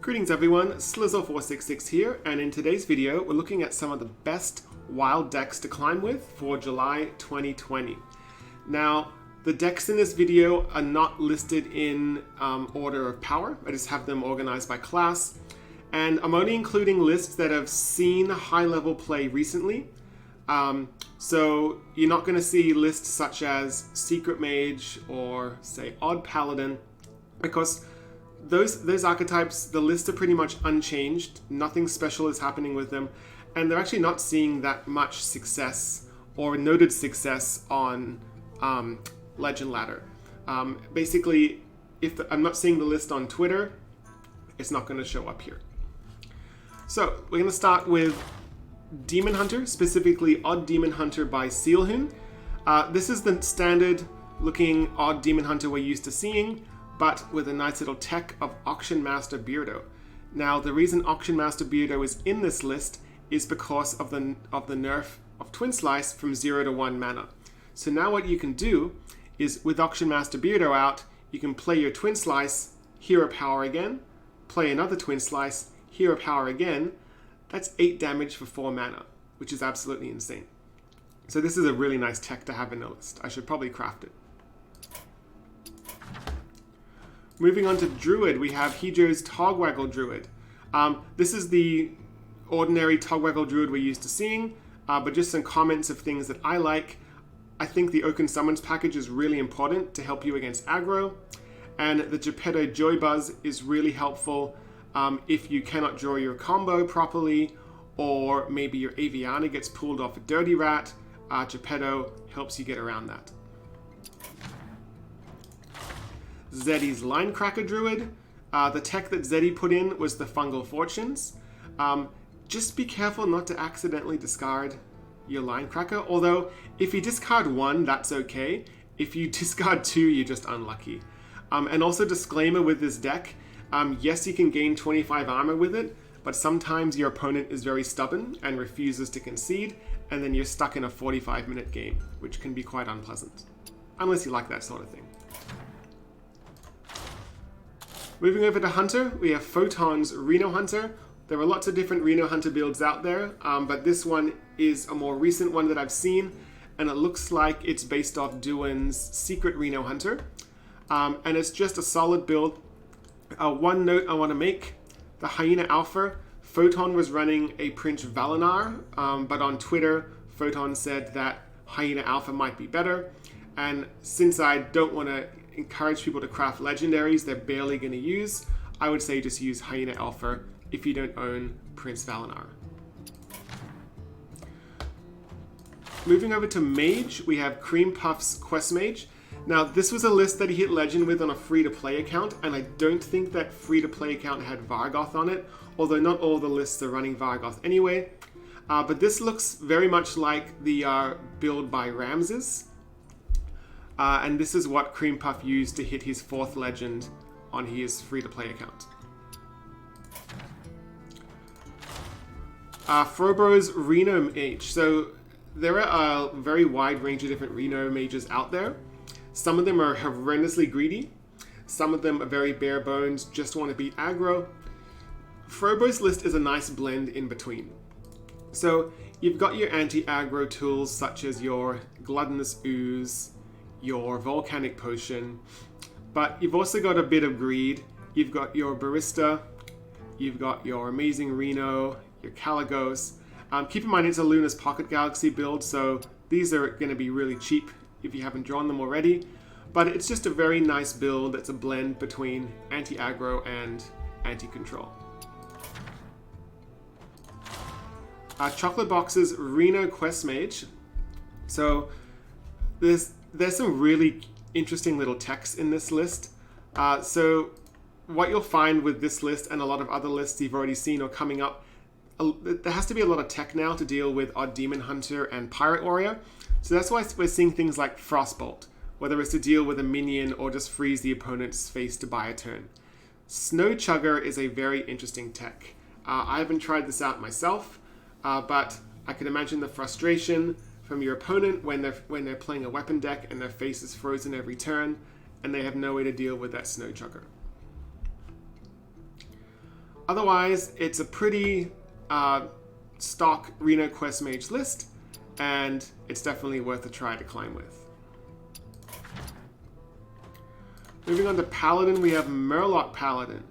Greetings everyone, Slizzle466 here, and in today's video we're looking at some of the best wild decks to climb with for July 2020. Now, the decks in this video are not listed in order of power. I just have them organized by class, and I'm only including lists that have seen high-level play recently. So you're not going to see lists such as Secret Mage or, say, Odd Paladin, because those archetypes, the lists are pretty much unchanged. Nothing special is happening with them, and they're actually not seeing that much success or noted success on Legend Ladder. Basically, if I'm not seeing the list on Twitter, it's not going to show up here. So we're going to start with Demon Hunter, specifically Odd Demon Hunter by Sealhoon. This is the standard looking Odd Demon Hunter we're used to seeing, but with a nice little tech of Auction Master Beardo. Now, the reason Auction Master Beardo is in this list is because of the nerf of Twin Slice from 0 to 1 mana. So now what you can do is, with Auction Master Beardo out, you can play your Twin Slice, Hero Power again, play another Twin Slice, Hero Power again. That's 8 damage for 4 mana, which is absolutely insane. So this is a really nice tech to have in the list. I should probably craft it. Moving on to Druid, we have Hijo's Togwaggle Druid. This is the ordinary Togwaggle Druid we're used to seeing, but just some comments of things that I like. I think the Oaken Summons package is really important to help you against aggro, and the Geppetto Joy Buzz is really helpful if you cannot draw your combo properly, or maybe your Aviana gets pulled off a Dirty Rat. Geppetto helps you get around that. Zeddy's Linecracker Druid. The tech that Zeddy put in was the Fungal Fortunes. Just be careful not to accidentally discard your Linecracker, although if you discard 1, that's okay. If you discard 2, you're just unlucky. And also, disclaimer with this deck, yes, you can gain 25 armor with it, but sometimes your opponent is very stubborn and refuses to concede, and then you're stuck in a 45-minute game, which can be quite unpleasant, unless you like that sort of thing. Moving over to Hunter, we have Photon's Reno Hunter. There are lots of different Reno Hunter builds out there, but this one is a more recent one that I've seen, and it looks like it's based off Duin's Secret Reno Hunter. And it's just a solid build. One note I want to make, the Hyena Alpha, Photon was running a Prince Valinar, but on Twitter, Photon said that Hyena Alpha might be better, and since I don't want to encourage people to craft legendaries they're barely going to use, I would say just use Hyena Alpha if you don't own Prince Valinar. Moving over to Mage, we have Cream Puff's Quest Mage. Now, this was a list that he hit Legend with on a free-to-play account, and I don't think that free-to-play account had Vargoth on it, although not all the lists are running Vargoth anyway. But this looks very much like the build by Ramses. And this is what Cream Puff used to hit his 4th Legend on his free-to-play account. Frobro's Reno Mage. So there are a very wide range of different Reno Mages out there. Some of them are horrendously greedy. Some of them are very bare bones, just want to beat aggro. Frobro's list is a nice blend in between. So you've got your anti-aggro tools such as your Gluttonous Ooze, your Volcanic Potion, but you've also got a bit of greed. You've got your Barista, you've got your Amazing Reno, your Caligos. Keep in mind it's a Luna's Pocket Galaxy build, so these are going to be really cheap if you haven't drawn them already, but it's just a very nice build that's a blend between anti-aggro and anti-control. Chocolate Box's Reno Quest Mage. So there's some really interesting little techs in this list. So what you'll find with this list and a lot of other lists you've already seen or coming up, there has to be a lot of tech now to deal with Odd Demon Hunter and Pirate Warrior. So that's why we're seeing things like Frostbolt, whether it's to deal with a minion or just freeze the opponent's face to buy a turn. Snow Chugger is a very interesting tech. I haven't tried this out myself, but I can imagine the frustration from your opponent when they're playing a weapon deck and their face is frozen every turn and they have no way to deal with that Snow Chugger. Otherwise, it's a pretty stock Reno Quest Mage list, and it's definitely worth a try to climb with. Moving on to Paladin, we have Marelok Paladin.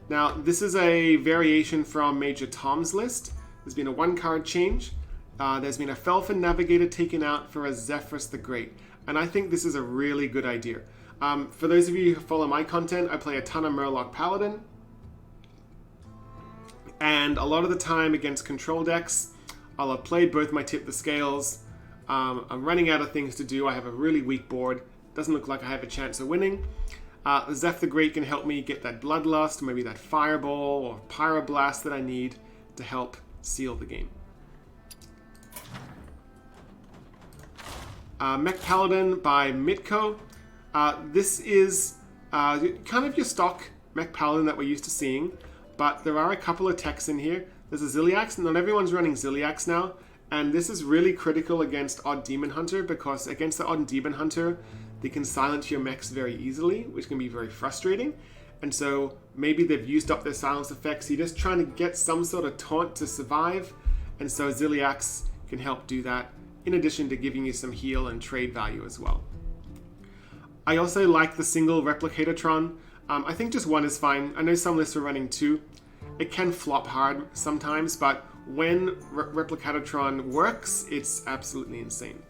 Now, this is a variation from Major Tom's list. There's been a 1-card change. There's been a Felfin Navigator taken out for a Zephyrus the Great, and I think this is a really good idea. For those of you who follow my content, I play a ton of Marelok Paladin, and a lot of the time against control decks, I'll have played both my Tip the Scales. I'm running out of things to do. I have a really weak board. Doesn't look like I have a chance of winning. The Zeph the Great can help me get that Bloodlust, maybe that Fireball or Pyroblast that I need to help seal the game. Mech Paladin by Mitko. This is kind of your stock Mech Paladin that we're used to seeing, but there are a couple of techs in here. There's a Ziliax, not everyone's running Ziliax now, and this is really critical against Odd Demon Hunter, because against the Odd Demon Hunter, they can silence your mechs very easily, which can be very frustrating. And so maybe they've used up their silence effects. You're just trying to get some sort of taunt to survive, and so Ziliax can help do that, in addition to giving you some heal and trade value as well. I also like the single Replicatortron. I think just one is fine. I know some lists are running 2. It can flop hard sometimes, but when Replicatortron works, it's absolutely insane.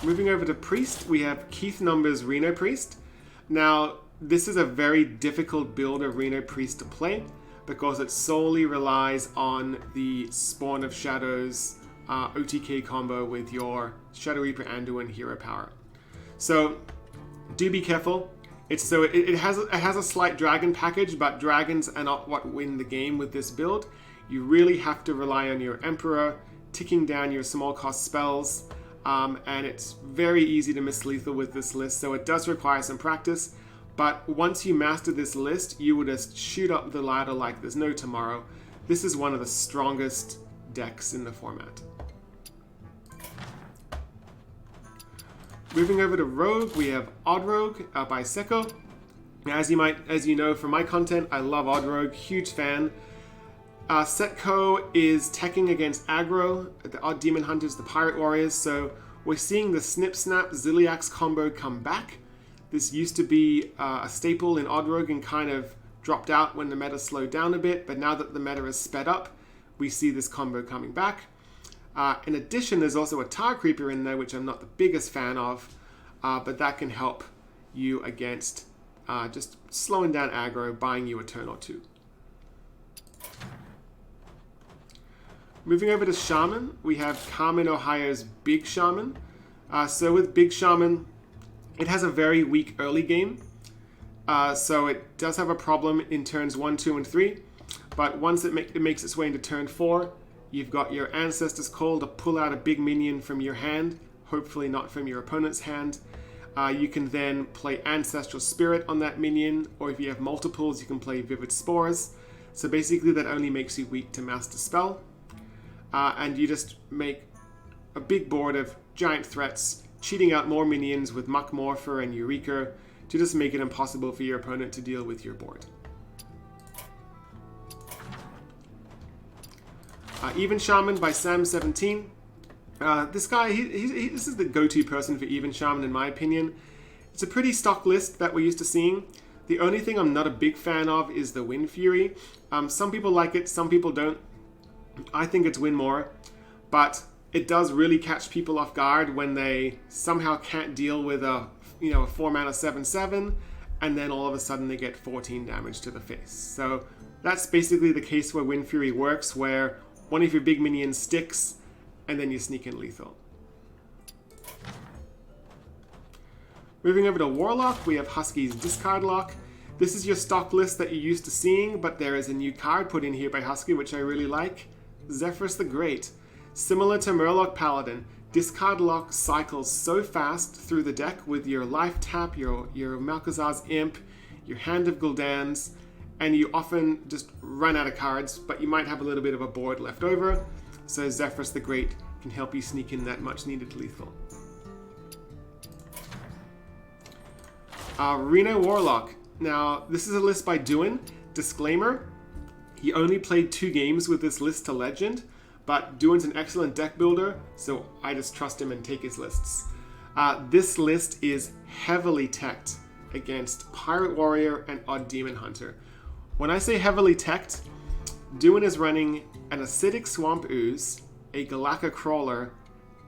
Moving over to Priest, we have Keith Number's Reno Priest. Now, this is a very difficult build of Reno Priest to play, because it solely relies on the Spawn of Shadows OTK combo with your Shadow Reaper Anduin hero power. So do be careful. It has a slight dragon package, but dragons are not what win the game with this build. You really have to rely on your Emperor ticking down your small cost spells, and it's very easy to miss lethal with this list, so it does require some practice. But once you master this list, you will just shoot up the ladder like there's no tomorrow. This is one of the strongest decks in the format. Moving over to Rogue, we have Odd Rogue by Seko. As you know from my content, I love Odd Rogue, huge fan. Setco is teching against aggro, the Odd Demon Hunters, the Pirate Warriors, so we're seeing the Snip Snap Ziliax combo come back. This used to be a staple in Odd Rogue and kind of dropped out when the meta slowed down a bit, but now that the meta is sped up, we see this combo coming back. In addition, there's also a Tar Creeper in there, which I'm not the biggest fan of, but that can help you against just slowing down aggro, buying you a turn or two. Moving over to Shaman, we have Carmen, Ohio's Big Shaman. So with Big Shaman, it has a very weak early game, so it does have a problem in turns 1, 2, and 3, but once it makes its way into turn 4, you've got your Ancestor's Call to pull out a big minion from your hand, hopefully not from your opponent's hand. You can then play Ancestral Spirit on that minion, or if you have multiples, you can play Vivid Spores. So basically that only makes you weak to Master Spell, and you just make a big board of giant threats, cheating out more minions with Muck Morpher and Eureka to just make it impossible for your opponent to deal with your board. Even Shaman by Sam17. This guy, this is the go-to person for Even Shaman in my opinion. It's a pretty stock list that we're used to seeing. The only thing I'm not a big fan of is the Wind Fury. Some people like it, some people don't. I think it's win more, but it does really catch people off guard when they somehow can't deal with a 4-mana 7/7, and then all of a sudden they get 14 damage to the face. So that's basically the case where Wind Fury works, where one of your big minions sticks, and then you sneak in lethal. Moving over to Warlock, we have Husky's Discard Lock. This is your stock list that you're used to seeing, but there is a new card put in here by Husky, which I really like. Zephyrus the Great. Similar to Marelok Paladin, Discard Lock cycles so fast through the deck with your Life Tap, your Malchezaar's Imp, your Hand of Gul'dan's, and you often just run out of cards, but you might have a little bit of a board left over, so Zephyrus the Great can help you sneak in that much needed lethal. Reno Warlock. Now, this is a list by Druid. Disclaimer, he only played 2 games with this list to Legend, but Druid's an excellent deck builder, so I just trust him and take his lists. This list is heavily teched against Pirate Warrior and Odd Demon Hunter. When I say heavily teched, Druid is running an Acidic Swamp Ooze, a Galactic Crawler,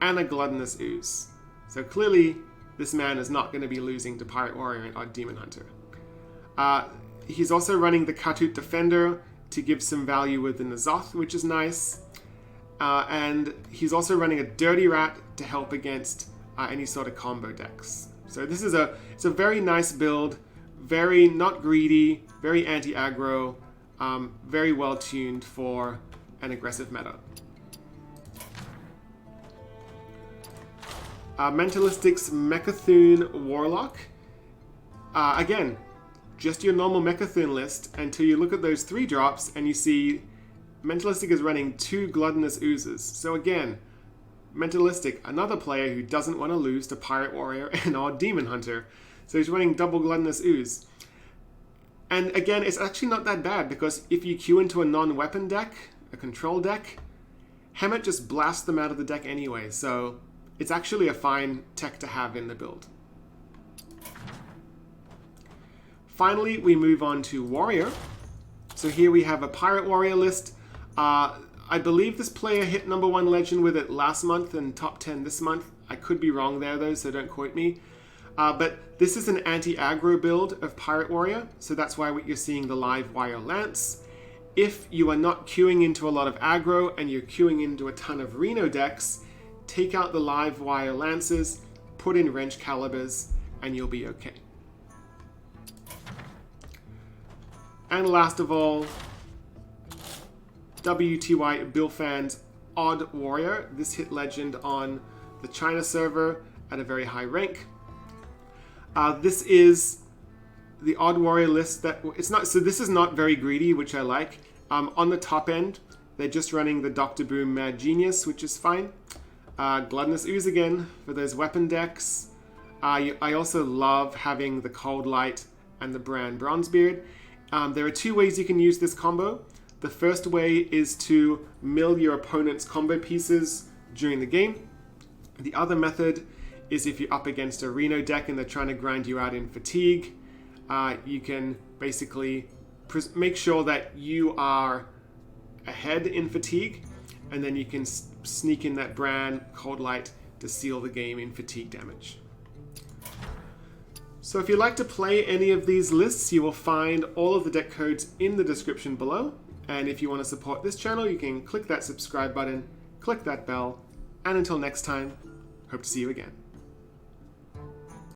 and a Gluttonous Ooze. So clearly, this man is not going to be losing to Pirate Warrior and Odd Demon Hunter. He's also running the Katut Defender to give some value with the N'Zoth, which is nice. And he's also running a Dirty Rat to help against any sort of combo decks. So this is it's a very nice build, very not greedy, very anti-aggro, very well tuned for an aggressive meta. Mentalistic's Mechathune Warlock. Again, just your normal Mechathune list until you look at those 3 drops and you see Mentalistic is running 2 Gluttonous Oozes. So again, Mentalistic, another player who doesn't want to lose to Pirate Warrior and Odd Demon Hunter. So he's running double Gluttonous Ooze. And again, it's actually not that bad because if you queue into a non-weapon deck, a control deck, Hemet just blasts them out of the deck anyway. So it's actually a fine tech to have in the build. Finally, we move on to Warrior. So here we have a Pirate Warrior list. I believe this player hit #1 Legend with it last month and top 10 this month. I could be wrong there though, so don't quote me. But this is an anti-aggro build of Pirate Warrior, so that's why you're seeing the live Wire Lance. If you are not queuing into a lot of aggro and you're queuing into a ton of Reno decks, take out the live Wire Lances, put in Wrench Calibers, and you'll be okay. And last of all, WTY Bilfan's Odd Warrior. This hit Legend on the China server at a very high rank. This is the Odd Warrior list that it's not. So this is not very greedy, which I like. On the top end, they're just running the Dr. Boom Mad Genius, which is fine. Gluttonous Ooze again for those weapon decks. I also love having the Cold Light and the Brand Bronzebeard. There are 2 ways you can use this combo. The first way is to mill your opponent's combo pieces during the game. The other method is if you're up against a Reno deck and they're trying to grind you out in fatigue, you can basically make sure that you are ahead in fatigue, and then you can sneak in that Brand Cold Light to seal the game in fatigue damage. So if you'd like to play any of these lists, you will find all of the deck codes in the description below. And if you want to support this channel, you can click that subscribe button, click that bell, and until next time, hope to see you again.